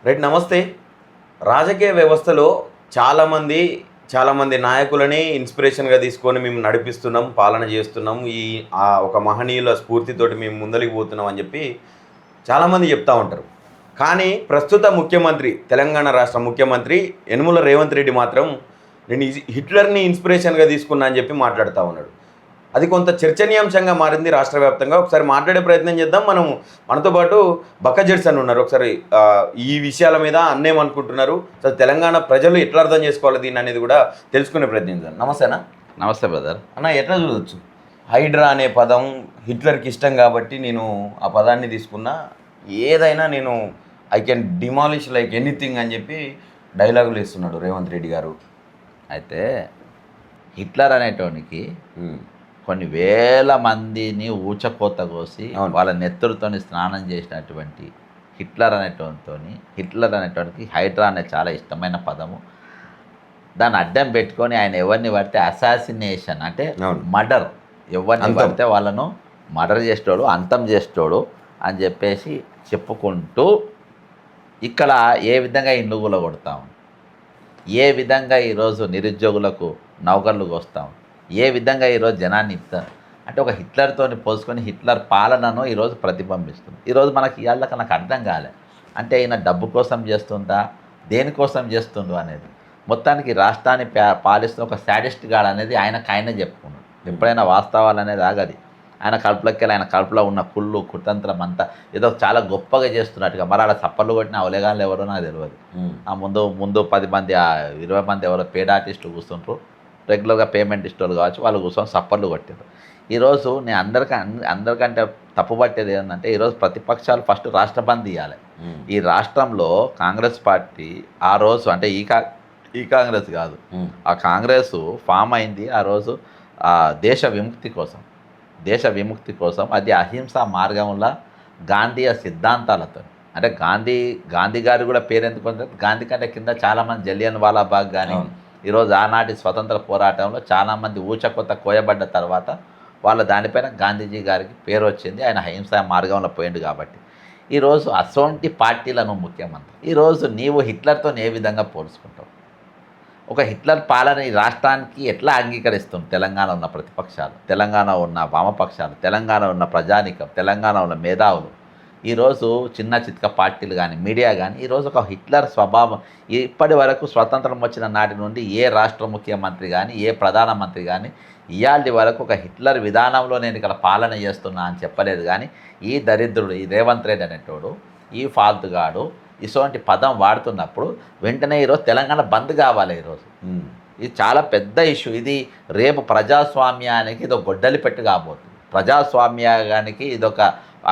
Right, నమస్తే. రాజకీయ వ్యవస్థలో చాలామంది నాయకులని ఇన్స్పిరేషన్గా తీసుకొని మేము నడిపిస్తున్నాం, పాలన చేస్తున్నాం, ఒక మహనీయుల స్ఫూర్తితోటి మేము ముందలికి పోతున్నాం అని చెప్పి చాలామంది చెప్తూ ఉంటారు. కానీ ప్రస్తుత ముఖ్యమంత్రి, తెలంగాణ రాష్ట్ర ముఖ్యమంత్రి యనుమల రేవంత్ రెడ్డి మాత్రం నేను హిట్లర్ని ఇన్స్పిరేషన్గా తీసుకున్నా అని చెప్పి మాట్లాడుతూ ఉన్నాడు. అది కొంత చర్చనీయాంశంగా మారింది రాష్ట్ర వ్యాప్తంగా. ఒకసారి మాట్లాడే ప్రయత్నం చేద్దాం. మనతో పాటు బక్క జెడ్సన్ ఉన్నారు. ఒకసారి ఈ విషయాల మీద అన్నేమనుకుంటున్నారు, అసలు తెలంగాణ ప్రజలు ఎట్లా అర్థం చేసుకోవాలి దీన్ని అనేది కూడా తెలుసుకునే ప్రయత్నం చేద్దాం. నమస్తేనా? నమస్తే బ్రదర్. అన్న, ఎట్లా చూడొచ్చు హైడ్రా అనే పదం హిట్లర్కి ఇష్టం కాబట్టి నేను ఆ పదాన్ని తీసుకున్నా, ఏదైనా నేను I can demolish like anything అని చెప్పి డైలాగులు ఇస్తున్నాడు రేవంత్ రెడ్డి గారు. అయితే హిట్లర్ అనేటోనికి కొన్ని వేల మందిని ఊచకోత కోసి వాళ్ళ నెత్తులతో స్నానం చేసినటువంటి హిట్లర్ అనేటోనికి హైడ్రా అనే చాలా ఇష్టమైన పదము. దాన్ని అడ్డం పెట్టుకొని ఆయన ఎవరిని పడితే అసాసినేషన్ అంటే మర్డర్, ఎవరిని పడితే వాళ్ళను మర్డర్ చేసేటోడు, అంతం చేసేటోడు అని చెప్పేసి చెప్పుకుంటూ ఇక్కడ ఏ విధంగా ఇల్లు కూలగొడతాం, ఏ విధంగా ఈరోజు నిరుద్యోగులకు నౌకర్లు కోస్తాం, ఏ విధంగా ఈరోజు జనాన్ని ఇస్తారు అంటే ఒక హిట్లర్తో పోసుకొని హిట్లర్ పాలనను ఈరోజు ప్రతిబింబిస్తుంది. ఈరోజు మనకి ఇవాళ నాకు అర్థం కాలే, అంటే ఈయన డబ్బు కోసం చేస్తుందా, దేనికోసం చేస్తుండు అనేది. మొత్తానికి రాష్ట్రాన్ని పాలిస్తున్న ఒక శాడిస్ట్ గాడ్ అనేది ఆయనకైనా చెప్పుకున్నాడు. ఎప్పుడైనా వాస్తవాలు అనేది ఆగది. ఆయన కడుపులో ఉన్న కుళ్ళు కుతంత్రం అంతా ఏదో చాలా గొప్పగా చేస్తున్నట్టుగా. మరి అలా చప్పర్లు కొట్టిన అవలేగాళ్ళు ఎవరో నాకు తెలియదు. ఆ ముందు 10 మంది 20 మంది ఎవరో పేడ్ ఆర్టిస్టులు కూర్చుంటారు, రెగ్యులర్గా పేమెంట్ ఇస్టోళ్ళు కావచ్చు, వాళ్ళు కూర్చొని చప్పర్లు కొట్టారు. ఈరోజు నేను అందరికంటే తప్పుపట్టేది ఏంటంటే, ఈరోజు ప్రతిపక్షాలు ఫస్ట్ రాష్ట్ర బంద్ ఇవ్వాలి. ఈ రాష్ట్రంలో కాంగ్రెస్ పార్టీ ఆ రోజు అంటే ఈ కాంగ్రెస్ కాదు, ఆ కాంగ్రెస్ ఫామ్ అయింది ఆ రోజు దేశ విముక్తి కోసం. అది అహింసా మార్గంలో గాంధీయ సిద్ధాంతాలతో. అంటే గాంధీ గారు కూడా పేరు ఎందుకు, గాంధీ కంటే కింద చాలామంది జలియన్ వాలాబాగ్ కానీ ఈరోజు ఆనాటి స్వతంత్ర పోరాటంలో చాలామంది ఊచకొత్త కోయబడ్డ తర్వాత వాళ్ళ దానిపైన గాంధీజీ గారికి పేరు వచ్చింది. ఆయన అహింసా మార్గంలో పోయిండు కాబట్టి. ఈరోజు అసోంటి పార్టీలను ముఖ్యమంత్రి, ఈరోజు నీవు హిట్లర్తో ఏ విధంగా పోల్చుకుంటావు? ఒక హిట్లర్ పాలన ఈ రాష్ట్రానికి ఎట్లా అంగీకరిస్తుంది? తెలంగాణ ఉన్న ప్రతిపక్షాలు, తెలంగాణ ఉన్న వామపక్షాలు, తెలంగాణ ఉన్న ప్రజానికం, తెలంగాణ ఉన్న మేధావులు, ఈరోజు చిన్న చిత్క పార్టీలు కానీ మీడియా కానీ ఈరోజు ఒక హిట్లర్ స్వభావం. ఇప్పటి వరకు స్వతంత్రం వచ్చిన నాటి నుండి ఏ రాష్ట్ర ముఖ్యమంత్రి కానీ ఏ ప్రధానమంత్రి కానీ ఇవాళ వరకు ఒక హిట్లర్ విధానంలో నేను ఇక్కడ పాలన చేస్తున్నా అని చెప్పలేదు. కానీ ఈ దరిద్రుడు, ఈ రేవంత్ రెడ్డి అనేటోడు, ఈ ఫాల్తుగాడు ఇటువంటి పదం వాడుతున్నప్పుడు వెంటనే ఈరోజు తెలంగాణ బంద్ కావాలి. ఈరోజు ఇది చాలా పెద్ద ఇష్యూ. ఇది రేపు ప్రజాస్వామ్యానికి ఇదొక గొడ్డలి పెట్టు కాబోతుంది, ప్రజాస్వామ్యానికి ఇదొక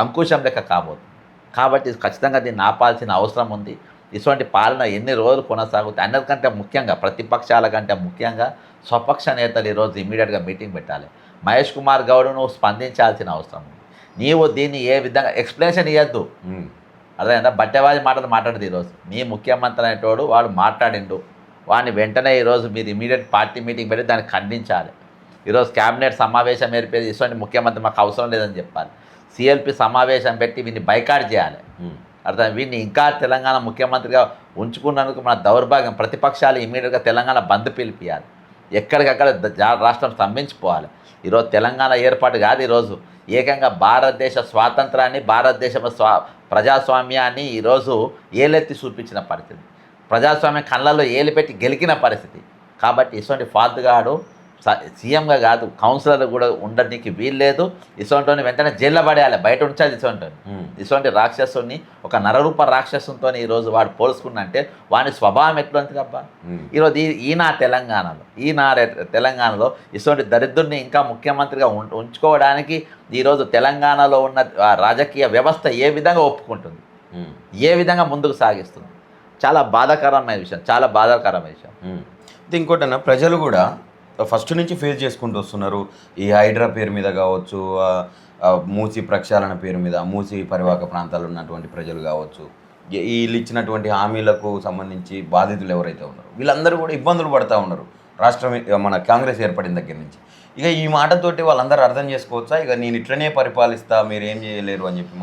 అంకుశం లెక్క కాబోతుంది. కాబట్టి ఖచ్చితంగా దీన్ని ఆపాల్సిన అవసరం ఉంది. ఇటువంటి పాలన ఎన్ని రోజులు కొనసాగుతాయి? అందరికంటే ముఖ్యంగా ప్రతిపక్షాల కంటే ముఖ్యంగా స్వపక్ష నేతలు ఈరోజు ఇమీడియట్గా మీటింగ్ పెట్టాలి. మహేష్ కుమార్ గౌడ్ నువ్వు స్పందించాల్సిన అవసరం ఉంది. నీవు దీన్ని ఏ విధంగా ఎక్స్ప్లెనేషన్ ఇవ్వద్దు. అదేనా బట్టేవాది మాటలు మాట్లాడదు. ఈరోజు మీ ముఖ్యమంత్రి అనేటోడు వాడు మాట్లాడిండు, వాడిని వెంటనే ఈరోజు మీరు ఇమీడియట్ పార్టీ మీటింగ్ పెట్టి దాన్ని ఖండించాలి. ఈరోజు క్యాబినెట్ సమావేశం ఏర్పేది ఇటువంటి ముఖ్యమంత్రి మాకు అవసరం లేదని చెప్పాలి. సిఎల్పి సమావేశం పెట్టి వీడిని బైకాట్ చేయాలి. అర్థం, వీడిని ఇంకా తెలంగాణ ముఖ్యమంత్రిగా ఉంచుకున్నందుకు మన దౌర్భాగ్యం. ప్రతిపక్షాలు ఇమీడియట్గా తెలంగాణ బంద్ పిలిపియాలి. ఎక్కడికక్కడ రాష్ట్రం స్తంభించిపోవాలి. ఈరోజు తెలంగాణ ఏర్పాటు కాదు, ఈరోజు ఏకంగా భారతదేశ స్వాతంత్రాన్ని, భారతదేశ ప్రజాస్వామ్యాన్ని ఈరోజు ఏలెత్తి చూపించిన పరిస్థితి, ప్రజాస్వామ్యం కళ్ళల్లో ఏలు పెట్టి గెలికిన పరిస్థితి. కాబట్టి ఇటువంటి ఫాల్తుగాడు సీఎంగా కాదు, కౌన్సిలర్ కూడా ఉండడానికి వీల్లేదు. ఇటువంటి వెంటనే జైల్లో పడేయాలి, బయట ఉంచాలి. ఇటువంటి రాక్షసుని ఒక నరరూప రాక్షసునితో ఈరోజు వాడు పోల్చుకున్నంటే వాని స్వభావం ఎట్లుంటుంది అబ్బా. ఈరోజు తెలంగాణలో ఇటువంటి దరిద్రుడిని ఇంకా ముఖ్యమంత్రిగా ఉంచుకోవడానికి ఈరోజు తెలంగాణలో ఉన్న రాజకీయ వ్యవస్థ ఏ విధంగా ఒప్పుకుంటుంది, ఏ విధంగా ముందుకు సాగిస్తుంది? చాలా బాధాకరమైన విషయం. ఇంకోటన్నా, ప్రజలు కూడా ఫస్ట్ నుంచి ఫేస్ చేసుకుంటూ వస్తున్నారు. ఈ హైడ్రా పేరు మీద కావచ్చు, మూసి ప్రక్షాళన పేరు మీద, మూసి పరివాహక ప్రాంతాల్లో ఉన్నటువంటి ప్రజలు కావచ్చు, వీళ్ళు ఇచ్చినటువంటి హామీలకు సంబంధించి బాధితులు ఎవరైతే ఉన్నారో వీళ్ళందరూ కూడా ఇబ్బందులు పడుతూ ఉన్నారు. మన కాంగ్రెస్ ఏర్పడిన దగ్గర నుంచి ఇక ఈ మాటతోటి వాళ్ళందరూ అర్థం చేసుకోవచ్చా, ఇక నేను ఇట్లనే పరిపాలిస్తా, మీరు ఏం చేయలేరు అని చెప్పి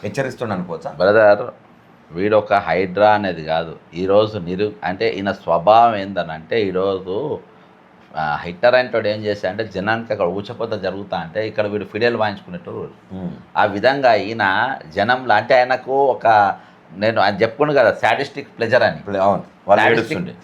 హెచ్చరిస్తుండ అనుకోవచ్చా? బ్రదర్, వీడు ఒక హైడ్రా అనేది కాదు. ఈరోజు అంటే ఈయన స్వభావం ఏందనంటే ఈరోజు హిట్లర్ అంటే ఏం చేశా అంటే జనానికి అక్కడ ఊచకోత జరుగుతా అంటే ఇక్కడ వీడు ఫిడేల్ వాయించుకునేటోడు. ఆ విధంగా ఈయన జనంలో అంటే ఆయనకు ఒక నేను ఆయన చెప్పుకున్నాను కదా సాడిస్టిక్ ప్లెజర్ అని. అవును,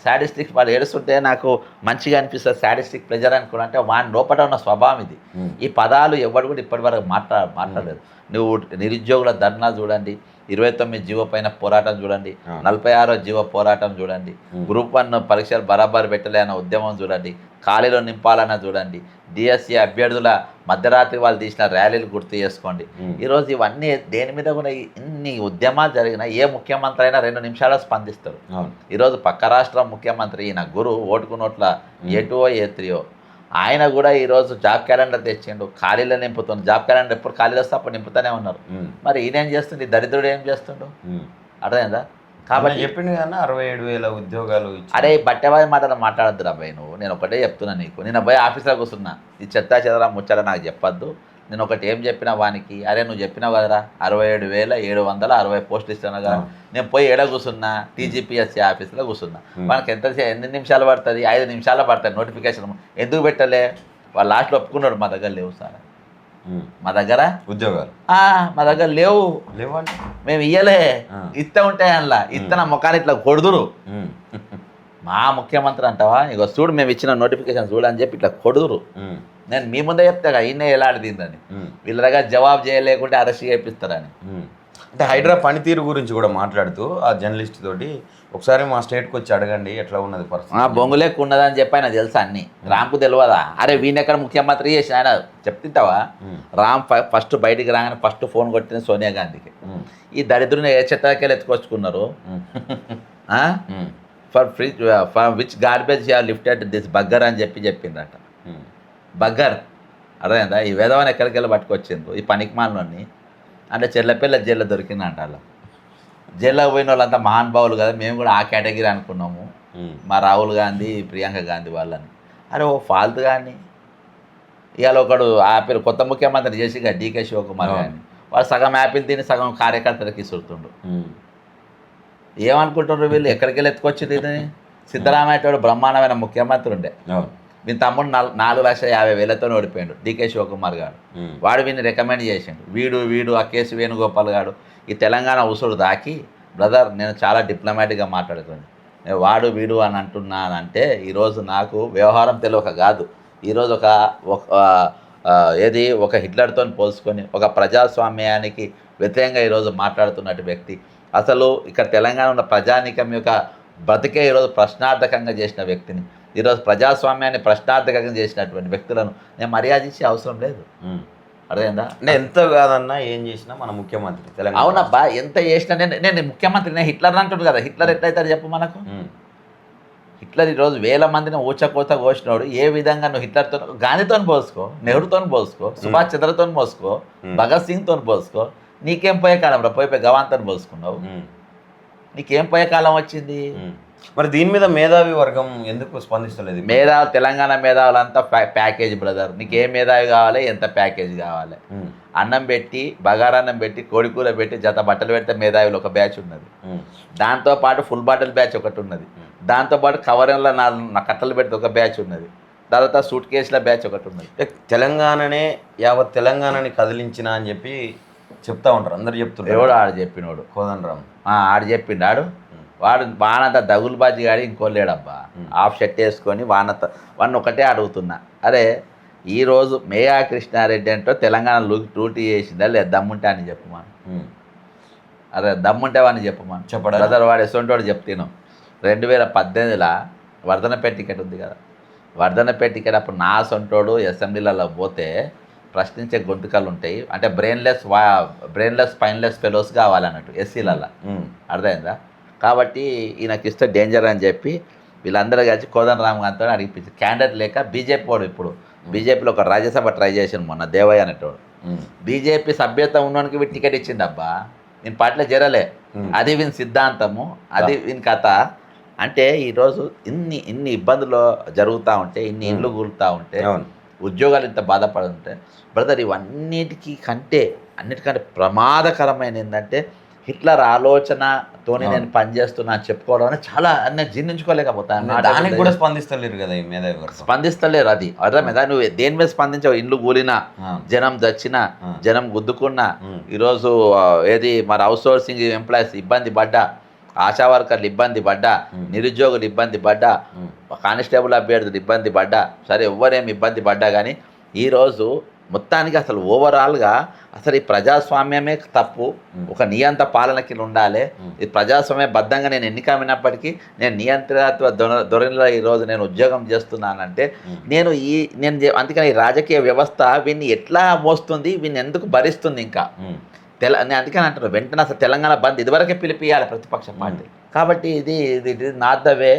సాడిస్టిక్ వాళ్ళు ఏడుస్తుంటే నాకు మంచిగా అనిపిస్తుంది. సాడిస్టిక్ ప్లెజర్ అని కూడా అంటే వాని లోపల ఉన్న స్వభావం ఇది. ఈ పదాలు ఎవరు కూడా ఇప్పటి వరకు మాట్లాడలేదు. నువ్వు నిరుద్యోగుల ధర్నా చూడండి, 29 జీవో పైన పోరాటం చూడండి, 46 జీవో పోరాటం చూడండి, గ్రూప్ 1 పరీక్షలు బరాబర్ పెట్టలే అన్న ఉద్యమం చూడండి, ఖాళీలో నింపాలన్న చూడండి, డిఎస్సి అభ్యర్థుల మధ్యరాత్రి వాళ్ళు తీసిన ర్యాలీలు గుర్తు చేసుకోండి. ఈరోజు ఇవన్నీ దేని మీద కూడా ఇన్ని ఉద్యమాలు జరిగినా ఏ ముఖ్యమంత్రి అయినా 2 నిమిషాలు స్పందిస్తారు. ఈరోజు పక్క రాష్ట్రం ముఖ్యమంత్రి ఈయన గురు ఓటుకు నోట్ల ఏ2ఓ ఏ3ఓ ఆయన కూడా ఈరోజు జాబ్ క్యాలెండర్ తెచ్చిండు, ఖాళీలో నింపుతుంది. జాబ్ క్యాలెండర్ ఎప్పుడు ఖాళీలు వస్తే అప్పుడు నింపుతూనే ఉన్నారు. మరి ఈయన ఏం చేస్తుంది, దరిద్రుడు ఏం చేస్తుండు అర్థమైందా? కాబట్టి చెప్పిండు కానీ 67,000 ఉద్యోగాలు. అరే బట్టెవాది మాటలు మాట్లాడద్దు అబ్బాయి నువ్వు. నేను ఒకటే చెప్తున్నా నీకు. నేను అబ్బాయి ఆఫీస్లో కూర్చున్నా, ఈ చెత్తా చెదరా ముచ్చట నాకు చెప్పొద్దు. నేను ఒకటి ఏం చెప్పినా వానికి, అరే నువ్వు చెప్పినావు కదరా 67,760 పోస్టులు ఇస్తున్నా కదా, నేను పోయి ఏడ కూర్చున్నా టీజీపీఎస్సీ ఆఫీస్లో కూర్చున్నా. మనకి ఎన్ని నిమిషాలు పడుతుంది? 5 నిమిషాలు పడుతుంది నోటిఫికేషన్. ఎందుకు పెట్టలే? వాళ్ళు లాస్ట్లో ఒప్పుకున్నాడు మా దగ్గర లేవు సార్, మా దగ్గర ఉద్యోగాలు మా దగ్గర లేవు అంటే మేము ఇయ్యలే, ఇస్తా ఉంటాయి అందులో ఇస్తున్న ముఖాన్ని ఇట్లా కొడుదురు. మా ముఖ్యమంత్రి అంటావా ఇక చూడు మేము ఇచ్చిన నోటిఫికేషన్ చూడు అని చెప్పి ఇట్లా కొడుదురు. నేను మీ ముందే చెప్తా ఈయనే ఎలాంటిదిందని, వీళ్ళ దగ్గర జవాబు చేయలేకుంటే అరెస్ట్ చేపిస్తారని. అంటే హైడ్రా పనితీరు గురించి కూడా మాట్లాడుతూ ఆ జర్నలిస్ట్ తోటి ఒకసారి మా స్టేట్కి వచ్చి అడగండి ఎట్లా ఉన్నది పరిస్థితి, బొంగులేకు ఉన్నదని చెప్పి ఆయన తెలుసా అన్ని. రామ్కు తెలియదా? అరే వీని ఎక్కడ ముఖ్యమంత్రి చేసిన ఆయన చెప్తుంటావా? రామ్ ఫస్ట్ బయటికి రాగానే ఫస్ట్ ఫోన్ కొట్టిన సోనియా గాంధీకి. ఈ దరిద్రుని ఏ చెత్తకెళ్ళి ఎత్తుకొచ్చుకున్నారు? For which garbage you lifted this bugger అని చెప్పిందట. బగ్గర్ అర్థమైందా? ఈ వేదవాన్ని ఎక్కడికి వెళ్ళి పట్టుకొచ్చిండ్రు ఈ పనికిమాలని. అంటే చెల్లపిల్ల జైల్లో దొరికిందంట. అలా జైల్లోకి పోయిన వాళ్ళంతా మహానుభావులు కదా, మేము కూడా ఆ కేటగిరీ అనుకున్నాము, మా రాహుల్ గాంధీ ప్రియాంక గాంధీ వాళ్ళని. అరే ఓ ఫాల్తు కానీ ఇవాళ ఒకడు యాపిల్ కొత్త ముఖ్యమంత్రి చేసి డీకే శివకుమార్ గారిని వాడు సగం యాపిల్ తిని సగం కార్యకర్తలకు ఇస్తుండు. ఏమనుకుంటున్నారు వీళ్ళు? ఎక్కడికి వెళ్ళి ఎత్తుకొచ్చింది ఇది? సిద్ధరామయ్య బ్రహ్మాండమైన ముఖ్యమంత్రి ఉండే, వీని తమ్ముడు 4,50,000 ఓడిపోయాడు డీకే శివకుమార్ గారు. వాడు వీడిని రికమెండ్ చేసిండు. వీడు ఆ కేసు వేణుగోపాల్ గారు ఈ తెలంగాణ ఉసుడు దాకి బ్రదర్ నేను చాలా డిప్లొమాటిక్గా మాట్లాడుతుంది, వాడు వీడు అని అంటున్నానంటే ఈరోజు నాకు వ్యవహారం తెలియక కాదు. ఈరోజు ఒక హిట్లర్తో పోల్చుకొని ఒక ప్రజాస్వామ్యానికి వ్యతిరేకంగా ఈరోజు మాట్లాడుతున్నట్టు వ్యక్తి, అసలు ఇక్కడ తెలంగాణ ఉన్న ప్రజానీకం యొక్క బ్రతికే ఈరోజు ప్రశ్నార్థకంగా చేసిన వ్యక్తిని, ఈరోజు ప్రజాస్వామ్యాన్ని ప్రశ్నార్థకంగా చేసినటువంటి వ్యక్తులను నేను మర్యాద ఇచ్చే అవసరం లేదు. అర్థమైందా? అంటే ఎంత కాదన్నా ఏం చేసినా మన ముఖ్యమంత్రి తెలంగాణ. అవునబ్బా, ఎంత చేసినా నేను ముఖ్యమంత్రి, నేను హిట్లర్ అంటున్నాడు కదా. హిట్లర్ ఎట్లయితారు చెప్పు మనకు? హిట్లర్ ఈరోజు 1000 మందిని ఊచకోత కోసినోడు. ఏ విధంగా నువ్వు హిట్లర్తో గాంధీతో పోసుకో, నెహ్రూతో పోసుకో, సుభాష్ చంద్రతో పోసుకో, భగత్ సింగ్తో పోసుకో, నీకేం పోయే కాలం రా? పోయి గవాన్తో పోసుకున్నావు, నీకేం పోయే కాలం వచ్చింది? మరి దీని మీద మేధావి వర్గం ఎందుకు స్పందిస్తలేదు? తెలంగాణ మేధావులంతా ప్యాకేజ్ బ్రదర్, నీకు ఏ మేధావి కావాలి, ఎంత ప్యాకేజ్ కావాలి? అన్నం పెట్టి బగారన్నం పెట్టి కోడికూర పెట్టి జత బట్టలు పెడితే మేధావిలో ఒక బ్యాచ్ ఉన్నది, దాంతోపాటు ఫుల్ బాటిల్ బ్యాచ్ ఒకటి ఉన్నది, దాంతోపాటు కవర్లో 4 కట్టలు పెడితే ఒక బ్యాచ్ ఉన్నది, తర్వాత సూట్ కేసుల బ్యాచ్ ఒకటి ఉన్నది. తెలంగాణనే యావత్ తెలంగాణని కదిలించిన అని చెప్పి చెప్తా ఉంటారు, అందరు చెప్తున్నారు. ఎవడు ఆడు చెప్పినోడు? కోదండరామ్ ఆడు చెప్పిండు. వాడు వానంత దగులుబాజీ గాడి ఇంకోలేడబ్బా, హాఫ్ షర్ట్ వేసుకొని వాడిని ఒకటే అడుగుతున్నా, అరే ఈరోజు మేయా కృష్ణారెడ్డి అంటూ తెలంగాణ డ్యూటీ చేసిందా లేదా? దమ్ముంటే అని చెప్పమా. అరే దమ్ముంటే వాడిని చెప్పమా. చెప్పడా బ్రదర్? వాడు ఎసొంటోడు చెప్తాను. 2018లో వర్ధనపేట టికెట్ ఉంది కదా, వర్ధనపేట టికెట్ అప్పుడు నా సొంటోడు అసెంబ్లీలలో పోతే ప్రశ్నించే గొంతుకలు ఉంటాయి. అంటే బ్రెయిన్లెస్ స్పైన్లెస్ ఫెలోస్ కావాలన్నట్టు ఎస్సీలలో. అర్థమైందా? కాబట్టి ఈయనకి ఇస్తే డేంజర్ అని చెప్పి వీళ్ళందరూ కలిసి కోదండరామ్ గారితో అడిగిపించి క్యాండిడేట్ లేక బీజేపీ వాడు ఇప్పుడు బీజేపీలో ఒక రాజ్యసభ ట్రై చేసాను మొన్న దేవయ్య అనేటోడు. బీజేపీ సభ్యత ఉన్నోనికి వీటి టికెట్ ఇచ్చిండబ్బా, నేను పార్టీలో చేరలే. అది వీని సిద్ధాంతము, అది వీని కథ. అంటే ఈరోజు ఇన్ని ఇబ్బందులు జరుగుతూ ఉంటే, ఇన్ని ఇండ్లు కూలుతూ ఉంటే, ఉద్యోగాలు ఇంత బాధపడుతుంటే బ్రదర్, ఇవన్నిటికంటే ప్రమాదకరమైన ఏంటంటే హిట్లర్ ఆలోచన తోని నేను పని చేస్తున్నా అని చెప్పుకోవడం అనేది చాలా నేను జీర్ణించుకోలేకపోతాను. దానికి కూడా స్పందిస్తలేరు కదా ఈ మేధావి వర్గం. స్పందిస్తలేరు. అది అర్థమైందా? నువ్వు దేని మీద స్పందించావు? ఇండ్లు కూలినా, జనం చచ్చినా, జనం గుద్దుకున్నా, ఈరోజు ఏది మరి అవుట్ సోర్సింగ్ ఎంప్లాయీస్ ఇబ్బంది పడ్డా, ఆశా వర్కర్లు ఇబ్బంది పడ్డా, నిరుద్యోగులు ఇబ్బంది పడ్డా, కానిస్టేబుల్ అభ్యర్థులు ఇబ్బంది పడ్డా, సరే ఎవరేమి ఇబ్బంది పడ్డా కానీ ఈరోజు మొత్తానికి అసలు ఓవరాల్గా అసలు ఈ ప్రజాస్వామ్యమే తప్పు, ఒక నియంత పాలన కింద ఉండాలి. ఈ ప్రజాస్వామ్య బద్ధంగా నేను ఎన్నికమైనప్పటికీ నేను నియంత్రణత్వ ధోరణిలో ఈరోజు నేను ఉద్యోగం చేస్తున్నానంటే నేను అందుకని ఈ రాజకీయ వ్యవస్థ వీన్ని ఎట్లా మోస్తుంది, వీన్ని ఎందుకు భరిస్తుంది ఇంకా నేను అందుకని అంటున్నాను వెంటనే అసలు తెలంగాణ బంద్ ఇదివరకే పిలిపియాలి ప్రతిపక్ష పార్టీ. కాబట్టి ఇది నాట్ ద వే.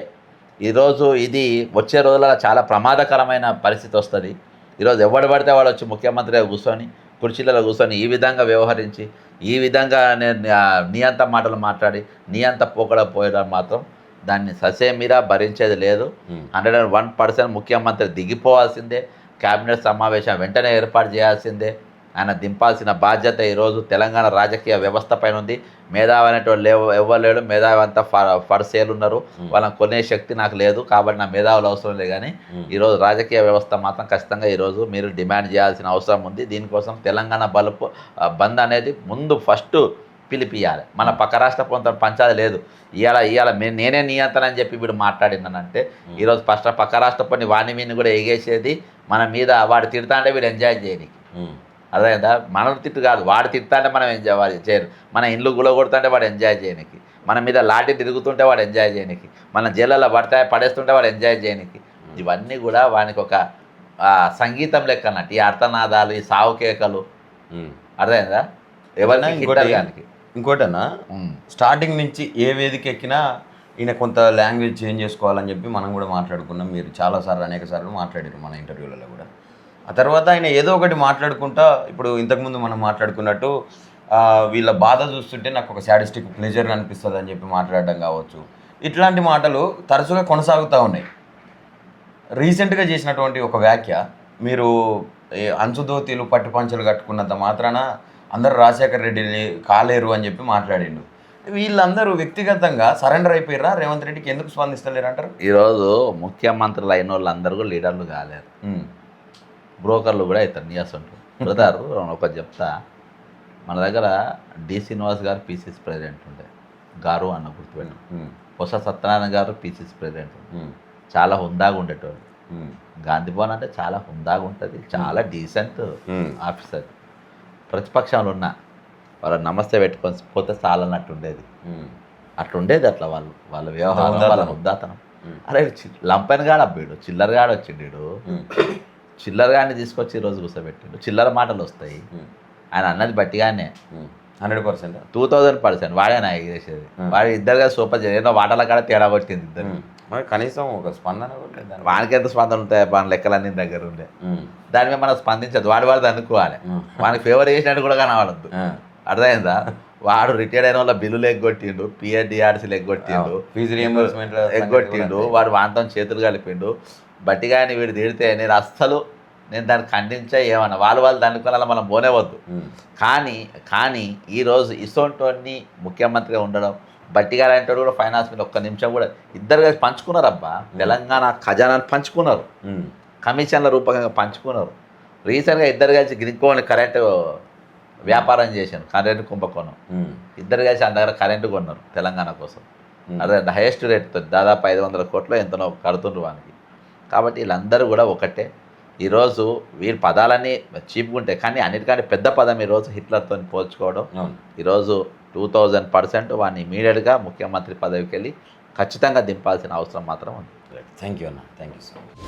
ఈరోజు ఇది వచ్చే రోజుల్లో చాలా ప్రమాదకరమైన పరిస్థితి వస్తుంది. ఈరోజు ఎవడు పడితే వాడు వచ్చి ముఖ్యమంత్రిగా కూర్చొని కుర్చీలలో కూర్చొని ఈ విధంగా వ్యవహరించి ఈ విధంగా నేను నియంత మాటలు మాట్లాడి నియంత పోకడ పోయడం మాత్రం దాన్ని ససేమిరా భరించేది లేదు. 101% ముఖ్యమంత్రి దిగిపోవాల్సిందే. క్యాబినెట్ సమావేశం వెంటనే ఏర్పాటు చేయాల్సిందే. ఆయన దింపాల్సిన బాధ్యత ఈరోజు తెలంగాణ రాజకీయ వ్యవస్థ పైన ఉంది. మేధావి అనేటువంటి ఎవరు లేడు. మేధావి అంతా ఫర్సేలు ఉన్నారు. వాళ్ళని కొనే శక్తి నాకు లేదు. కాబట్టి నా మేధావులు అవసరం లేదు. కానీ ఈరోజు రాజకీయ వ్యవస్థ మాత్రం ఖచ్చితంగా ఈరోజు మీరు డిమాండ్ చేయాల్సిన అవసరం ఉంది. దీనికోసం తెలంగాణ బంద్ అనేది ముందు ఫస్ట్ పిలిపియాలి. మన పక్క రాష్ట్ర ప్రాంతం పంచాది లేదు. ఇవాళ నేనే నియంత్రణ అని చెప్పి వీడు మాట్లాడినానంటే ఈరోజు ఫస్ట్ పక్క రాష్ట్ర పని వాణి వీని కూడా ఎగేసేది మన మీద. వాడు తిడతా అంటే వీడు ఎంజాయ్ చేయడానికి. అర్థమైందా? మనం తిట్టు కాదు, వాడు తిడతా అంటే మనం ఎంజాయ్ చేయరు. మన ఇండ్లు గులగొడుతుంటే వాడు ఎంజాయ్ చేయనికి, మన మీద లాఠీ తిరుగుతుంటే వాడు ఎంజాయ్ చేయనికి, మన జైళ్ళలో పడేస్తుంటే వాడు ఎంజాయ్ చేయనికి. ఇవన్నీ కూడా వానికి ఒక సంగీతం లెక్క అన్నట్టు. ఈ అర్థనాదాలు, ఈ సావుకేకలు, అర్థమైందా? ఎవరికి ఇంకోటన్నా స్టార్టింగ్ నుంచి ఏ వేదిక ఎక్కినా ఈయన కొంత లాంగ్వేజ్ చేంజ్ చేసుకోవాలని చెప్పి మనం కూడా మాట్లాడుకున్నాం. మీరు చాలాసార్లు అనేక సార్లు మాట్లాడారు మన ఇంటర్వ్యూలలో కూడా. ఆ తర్వాత ఆయన ఏదో ఒకటి మాట్లాడుకుంటా, ఇప్పుడు ఇంతకుముందు మనం మాట్లాడుకున్నట్టు వీళ్ళ బాధ చూస్తుంటే నాకు ఒక సాడిస్టిక్ ప్లెజర్ అనిపిస్తుంది అని చెప్పి మాట్లాడడం కావచ్చు. ఇట్లాంటి మాటలు తరచుగా కొనసాగుతూ ఉన్నాయి. రీసెంట్గా చేసినటువంటి ఒక వ్యాఖ్య, మీరు అంచుదోతీలు పట్టుపంచలు కట్టుకున్నంత మాత్రాన అందరూ రాజశేఖర్ రెడ్డిని కాలేరు అని చెప్పి మాట్లాడిండు. వీళ్ళందరూ వ్యక్తిగతంగా సరెండర్ అయిపోయారా? రేవంత్ రెడ్డికి ఎందుకు స్పందిస్తలేరు అంటారు? ఈరోజు ముఖ్యమంత్రులు అయిన వాళ్ళందరూ లీడర్లు కాలేరు, బ్రోకర్లు కూడా అవుతారు. నియాస్ అంటారు బ్రదర్. ఒక చెప్తా, మన దగ్గర డి శ్రీనివాస్ గారు పిసిసి ప్రెసిడెంట్ ఉండే గారు అన్న గుర్తుపెట్టు. బొత్స సత్యనారాయణ గారు పిసిసి ప్రెసిడెంట్, చాలా హుందాగా ఉండేటోళ్ళు. గాంధీ భవన్ అంటే చాలా హుందాగా ఉంటుంది, చాలా డీసెంట్ ఆఫీసర్. ప్రతిపక్షంలో ఉన్న వాళ్ళు నమస్తే పెట్టుకొని పోతే చాలన్నట్టు ఉండేది. అట్లుండేది అట్లా వాళ్ళ వ్యవహారం, వాళ్ళ హుద్దాతనం. అరే లంపైన గాడు అబ్బాడు, చిల్లరగాడు వచ్చిండు, చిల్లరగాడిని తీసుకొచ్చి ఈరోజు కూర్చోబెట్టిండు. చిల్లర మాటలు వస్తాయి. ఆయన అన్నది బట్టిగానే 100%, 2000% వాడే నా ఎగిరేసేది. వాడు ఇద్దరుగా సూపర్ ఏదో వాటల కాడ తేడా కొట్టింది ఇద్దరు. కనీసం ఒక స్పందన వానికి ఎంత స్పందన ఉంటాయి? మన లెక్కలన్నీ దగ్గర ఉండే దాని మీద మనం స్పందించదు. వాడు అనుకోవాలి. వానికి ఫేవర్ చేసినట్టు కూడా కనబడద్దు. అర్థమైందా? వాడు రిటైర్డ్ అయిన వాళ్ళ బిల్లులు ఎగ్గొట్టిండు, పిఆర్డిఆర్సీలు ఎగ్గొట్టిండు, ఫీజు రీయింబర్స్మెంట్ ఎగ్గొట్టిండు. వాడు వాంతం చేతులు కలిపిండు. బట్టిగా వీడు తిడితే నేను దాన్ని ఖండించే ఏమన్నా వాళ్ళు దాని కొనాల మనం పోనేవద్దు. కానీ ఈరోజు ఇసోంటోని ముఖ్యమంత్రిగా ఉండడం, బట్టిగా లాంటి కూడా ఫైనాన్స్ మీద ఒక్క నిమిషం కూడా ఇద్దరు కలిసి పంచుకున్నారు. అబ్బా, తెలంగాణ ఖజానాన్ని పంచుకున్నారు, కమిషన్ల రూపకంగా పంచుకున్నారు. రీసెంట్గా ఇద్దరు కలిసి గిరికోని కరెంటు వ్యాపారం చేశాను, కరెంటు కుంభకోణం. ఇద్దరు కలిసి ఆయన దగ్గర కరెంటు కొన్నారు తెలంగాణ కోసం. అదే హైయెస్ట్ రేట్తో దాదాపు 500 కోట్లు ఎంతనో కడుతుండ్రు వానికి. కాబట్టి వీళ్ళందరూ కూడా ఒకటే. ఈరోజు వీరి పదాలన్నీ చీప్గా ఉంటాయి, కానీ అన్నిటికంటే పెద్ద పదం ఈరోజు హిట్లర్తో పోల్చుకోవడం. ఈరోజు 2000% వాడిని ఇమీడియట్గా ముఖ్యమంత్రి పదవికి వెళ్ళి ఖచ్చితంగా దింపాల్సిన అవసరం మాత్రం ఉంది. థ్యాంక్ యూ అన్న, థ్యాంక్ యూ సో మచ్.